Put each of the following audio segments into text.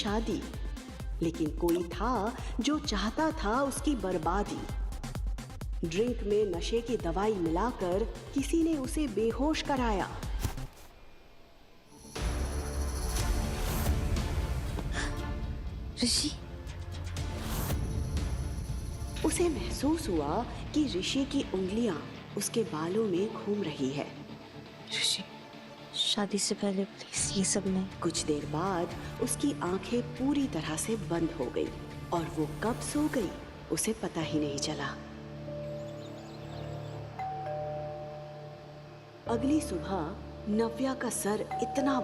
शादी, लेकिन कोई था जो चाहता था उसकी बर्बादी। ड्रिंक में नशे की दवाई मिलाकर किसी ने उसे बेहोश कराया। ऋषि, उसे महसूस हुआ कि ऋषि की उंगलियां उसके बालों में घूम रही है। ऋषि, शादी से पहले प्लीज ये सब नहीं। कुछ देर बाद उसकी आंखें पूरी तरह से बंद हो गई और वो कब सो गई उसे पता ही नहीं चला। अगली सुबह नव्या का सर इतना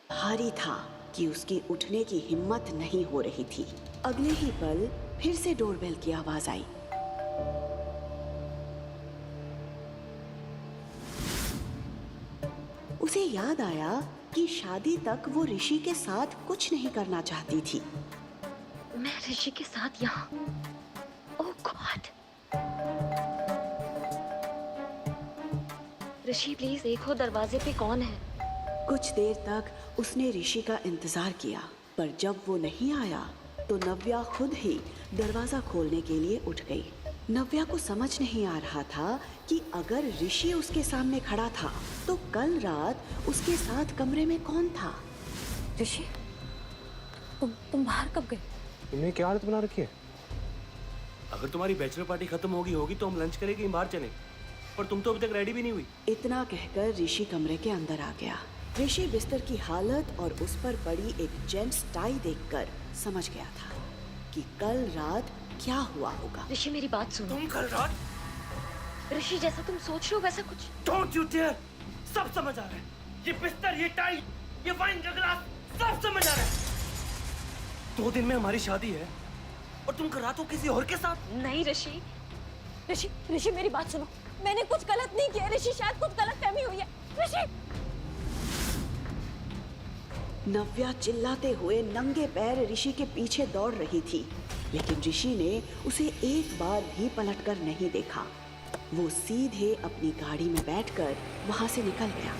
भारी था कि उसकी उठने की हिम्मत नहीं हो रही थी। अगले ही पल फिर से डोरबेल की आवाज आई। उसे याद आया कि शादी तक वो ऋषि के साथ कुछ नहीं करना चाहती थी। मैं ऋषि के साथ यहाँ? ओह गॉड! ऋषि प्लीज देखो दरवाजे पे कौन है। कुछ देर तक उसने ऋषि का इंतजार किया, पर जब वो नहीं आया तो नव्या खुद ही दरवाजा खोलने के लिए उठ गई। नव्या को समझ नहीं आ रहा था कि अगर ऋषि उसके सामने खड़ा था तो कल रात उसके साथ कमरे में कौन था। ऋषि, तुम बाहर कब गए? तुमने क्या हालत बना रखी है? अगर तुम्हारी बैचलर पार्टी खत्म होगी तो हम लंच करेंगे, बाहर चलें। पर तुम तो अभी तक रेडी भी नहीं हुई। इतना कहकर ऋषि कमरे के अंदर आ गया। ऋषि बिस्तर की हालत और उस पर पड़ी एक जेंट्स टाई देखकर समझ गया था कि कल रात क्या हुआ होगा। ऋषि मेरी बात सुनो। तुम कल रात? ऋषि जैसा तुम सोच रहे हो वैसा कुछ। Don't you dare! सब समझ आ रहा है। ये बिस्तर, ये टाई, ये वाइन का गिलास, सब समझ आ रहा है। 2 दिन में हमारी शादी है और तुम कल रात हो किसी और के साथ। नहीं ऋषि, ऋषि ऋषि मेरी बात सुनो। मैंने कुछ गलत नहीं किया ऋषि, शायद कुछ गलतफहमी हुई है। ऋषि! नव्या चिल्लाते हुए नंगे पैर ऋषि के पीछे दौड़ रही थी, लेकिन ऋषि ने उसे एक बार भी पलटकर नहीं देखा। वो सीधे अपनी गाड़ी में बैठकर वहां से निकल गया।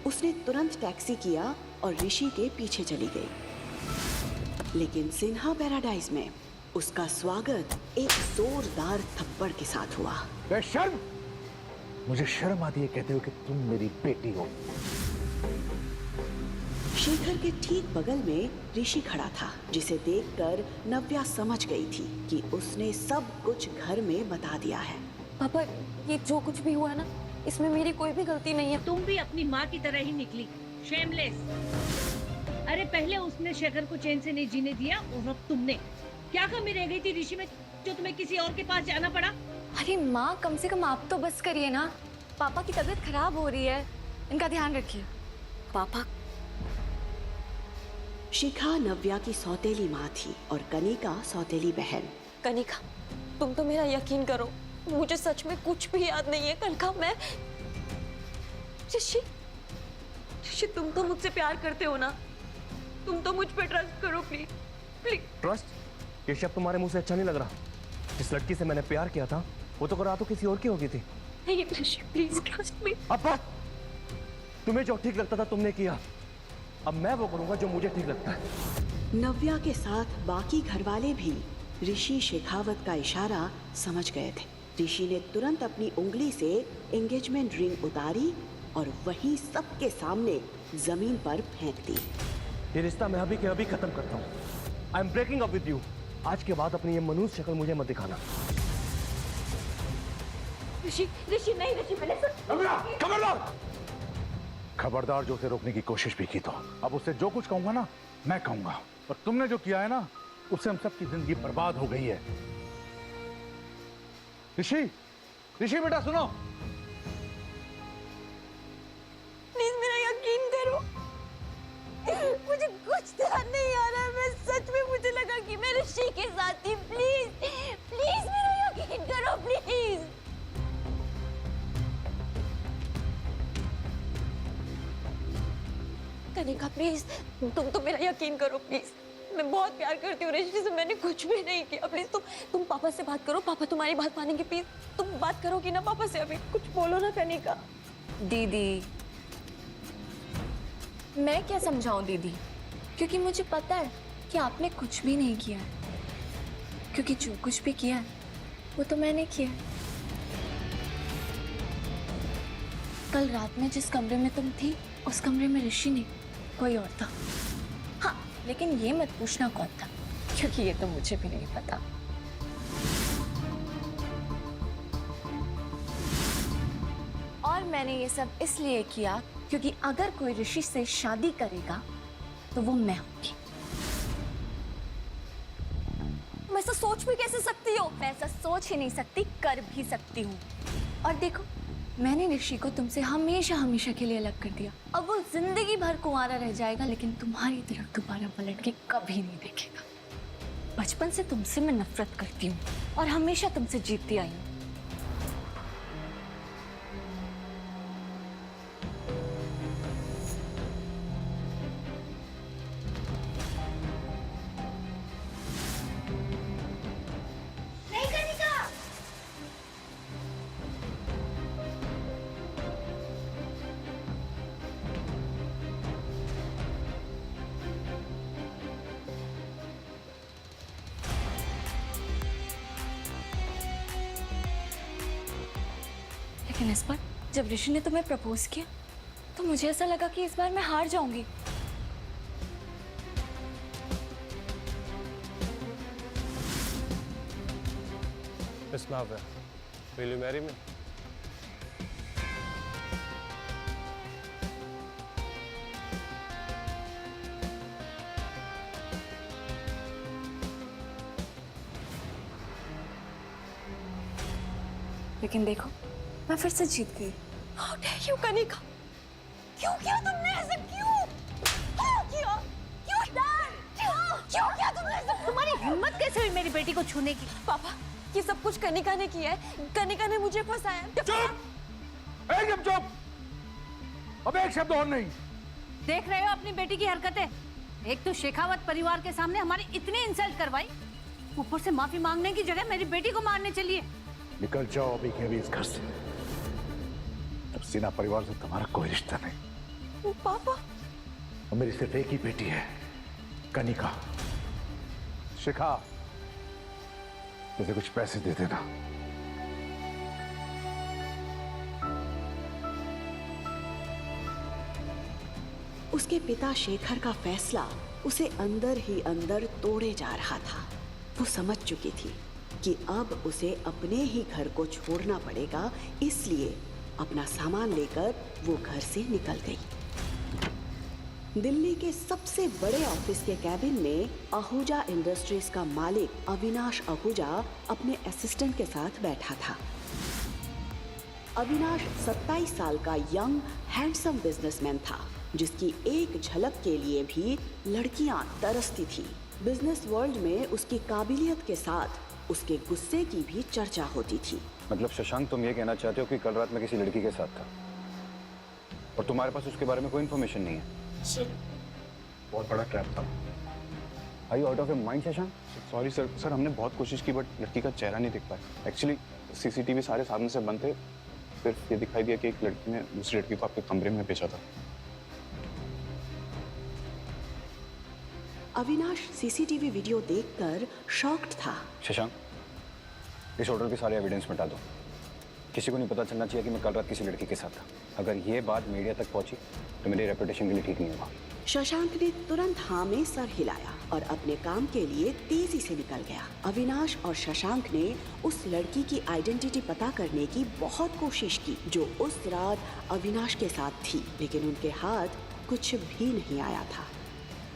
उसने तुरंत टैक्सी किया और ऋषि के पीछे चली गई। लेकिन सिन्हा पैराडाइज में उसका स्वागत एक जोरदार थप्पड़ के साथ हुआ। बेशर्म! मुझे शर्म आती है कहते हो कि तुम मेरी बेटी हो। शेखर के ठीक बगल में ऋषि खड़ा था, जिसे देखकर नव्या समझ गई थी कि उसने सब कुछ घर में बता दिया है। पापा, ये जो कुछ भी हुआ ना, इसमें मेरी कोई भी गलती नहीं है। तुम भी अपनी माँ की तरह ही निकली, शेमलेस। अरे पहले उसने शेखर को चैन से नहीं जीने दिया और अब तुमने क्या कमी रह गई थी ऋषि में जो तुम्हें किसी और के पास जाना पड़ा? अरे माँ, कम से कम आप तो बस करिए ना। पापा की तबीयत खराब हो रही है, इनका ध्यान रखिए। पापा। शिखा नव्या की सौतेली माँ थी और कनिका सौतेली बहन। कनिका, तुम तो मेरा यकीन करो, मुझे सच में कुछ भी याद नहीं है कल का। मैं ऋषि, ऋषि तुम तो मुझसे प्यार करते हो ना? तुम तो मुझ पे ट्रस्ट करो प्लीज, प्लीज। ट्रस्ट? ये शब्द तुम्हारे मुंह से अच्छा नहीं लग रहा। जिस लड़की से मैंने प्यार किया था वो तो रातों किसी और की हो गई थी। नहीं ऋषि, प्लीज ट्रस्ट मी। अब तुम्हें जो ठीक लगता था तुमने किया, अब मैं वो करूंगा जो मुझे ठीक लगता है। नव्या के साथ बाकी घरवाले भी ऋषि शेखावत का इशारा समझ गए थे। ऋषि ने तुरंत अपनी उंगली से एंगेजमेंट रिंग उतारी और वहीं सबके सामने जमीन पर फेंक दी। ये रिश्ता मैं अभी के अभी खत्म करता हूँ। I am breaking up with you. आज के बाद अपनी ये मनुष्य शक्ल मुझे मत दिखाना। ऋषि, ऋषि नहीं, ऋषि मैंने खबरदार! खबरदार, जो उसे रोकने की कोशिश भी की तो अब उससे जो कुछ कहूंगा ना मैं कहूंगा। और तुमने जो किया है ना, उससे हम सबकी जिंदगी बर्बाद हो गई है। ऋषि, ऋषि बेटा सुनो। प्लीज मेरा यकीन करो, मुझे कुछ ध्यान नहीं आ रहा है। मैं सच में, मुझे लगा कि मैं ऋषि के साथ थी। प्लीज प्लीज मेरा यकीन करो प्लीज। कनिका प्लीज, तुम तो मेरा यकीन करो प्लीज। मैं बहुत प्यार करती हूँ ऋषि से, मैंने कुछ भी नहीं किया। प्लीज तुम पापा से बात करो, पापा तुम्हारी बात मानेंगे। प्लीज तुम बात करोगी ना पापा से? अभी कुछ बोलो ना कनिका। दीदी, मैं क्या समझाऊं दीदी? क्योंकि मुझे पता है कि आपने कुछ भी नहीं किया है, क्योंकि जो कुछ भी किया है वो तो मैंने किया है। कल रात में जिस कमरे में तुम थी उस कमरे में ऋषि नहीं, कोई और था। हाँ, लेकिन ये मत पूछना कौन था, क्योंकि ये तो मुझे भी नहीं पता। और मैंने ये सब इसलिए किया क्योंकि अगर कोई ऋषि से शादी करेगा तो वो मैं होंगी। मैं ऐसा सोच भी कैसे सकती हो? मैं ऐसा सोच ही नहीं सकती, कर भी सकती हूँ। और देखो, मैंने ऋषि को तुमसे हमेशा हमेशा के लिए अलग कर दिया। अब वो जिंदगी भर कुंवारा रह जाएगा, लेकिन तुम्हारी तरफ दोबारा पलट के कभी नहीं देखेगा। बचपन से तुमसे मैं नफरत करती हूँ और हमेशा तुमसे जीतती आई हूँ। लेकिन इस बार जब ऋषि ने तुम्हें प्रपोज किया तो मुझे ऐसा लगा कि इस बार मैं हार जाऊंगी। Miss Navya, will you marry me? लेकिन देखो, मैं फिर से जीत गई। How dare you, Kanika? क्यों किया तुमने ऐसे? क्यों किया? क्यों डर? क्यों किया तुमने ऐसे? तुम्हारी हिम्मत कैसे हुई मेरी बेटी को छूने की? पापा, ये सब कुछ कनिका ने किया है। कनिका ने मुझे फंसाया। चुप! एकदम चुप! अब एक शब्द और नहीं। देख रहे हो अपनी बेटी की हरकतें? एक तो शेखावत परिवार के सामने हमारी इतनी इंसल्ट करवाई, ऊपर से माफी मांगने की जगह मेरी बेटी को मारने चली है। निकल जाओ अभी के अभी इस घर से। अब सिन्हा परिवार से तुम्हारा कोई रिश्ता नहीं। पापा, और मेरी सिर्फ एक ही बेटी है, कनिका। शिखा, मुझे कुछ पैसे दे देना। उसके पिता शेखर का फैसला उसे अंदर ही अंदर तोड़े जा रहा था। वो समझ चुकी थी कि अब उसे अपने ही घर को छोड़ना पड़ेगा, इसलिए अपना सामान लेकर वो घर से निकल गई। दिल्ली के सबसे बड़े ऑफिस के कैबिन में आहूजा इंडस्ट्रीज का मालिक अविनाश आहूजा अपने असिस्टेंट के साथ बैठा था। अविनाश 27 साल का यंग हैंडसम बिजनेसमैन था, जिसकी एक झलक के लिए भी लड़कियां तरसती थी। बिजनेस वर्ल्ड में उसकी काबिलियत के साथ उसके गुस्से की भी चर्चा होती थी। मतलब शशांक, तुम ये कहना चाहते हो कि कल रात में किसी लड़की के साथ था और तुम्हारे पास उसके बारे में कोई इन्फॉर्मेशन नहीं है? बहुत बड़ा ट्रैप था। Are you out of your mind Shashank? Sorry sir, हमने बहुत कोशिश की बट लड़की का चेहरा नहीं दिख पाया। एक्चुअली सीसीटीवी सारे सामने से बंद थे, फिर ये दिखाई दिया कि एक लड़की ने दूसरी लड़की को आपके कमरे में भेजा था। अविनाश सीसीटीवी वीडियो देखकर शॉक्ड था। शशांक, इस होटल के सारे एविडेंस मिटा दो। किसी को नहीं पता चलना चाहिए कि मैं कल रात किसी लड़की के साथ था। अगर ये बात मीडिया तक पहुंची तो मेरी रेपुटेशन के लिए ठीक नहीं होगा। शशांक ने तुरंत हाँ में सर हिलाया और अपने काम के लिए तेजी से निकल गया। अविनाश और शशांक ने उस लड़की की आइडेंटिटी पता करने की बहुत कोशिश की जो उस रात अविनाश के साथ थी, लेकिन उनके हाथ कुछ भी नहीं आया था।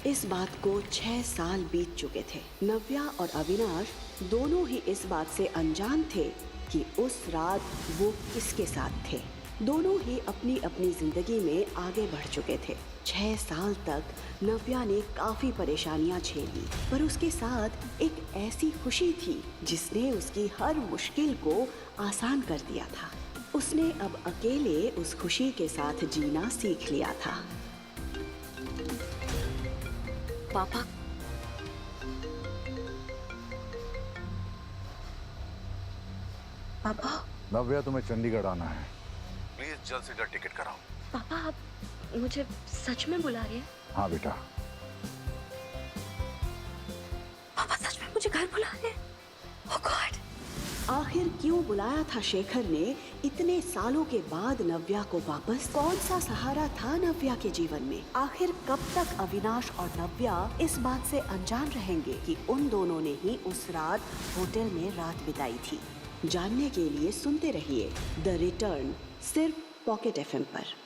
इस बात को 6 साल बीत चुके थे। नव्या और अविनाश दोनों ही इस बात से अनजान थे कि उस रात वो किसके साथ थे। दोनों ही अपनी अपनी जिंदगी में आगे बढ़ चुके थे। 6 साल तक नव्या ने काफी परेशानियां झेली, पर उसके साथ एक ऐसी खुशी थी जिसने उसकी हर मुश्किल को आसान कर दिया था। उसने अब अकेले उस खुशी के साथ जीना सीख लिया था। पापा, पापा, नव्या, तुम्हें चंडीगढ़ आना है। प्लीज जल्द से जल्द टिकट कराओ। पापा, आप मुझे सच में बुला रहे हैं? हाँ बेटा, मुझे घर बुला रहे हैं। Oh God! आखिर क्यों बुलाया था शेखर ने इतने सालों के बाद नव्या को वापस? कौन सा सहारा था नव्या के जीवन में? आखिर कब तक अविनाश और नव्या इस बात से अनजान रहेंगे कि उन दोनों ने ही उस रात होटल में रात बिताई थी? जानने के लिए सुनते रहिए द रिटर्न, सिर्फ पॉकेट FM पर।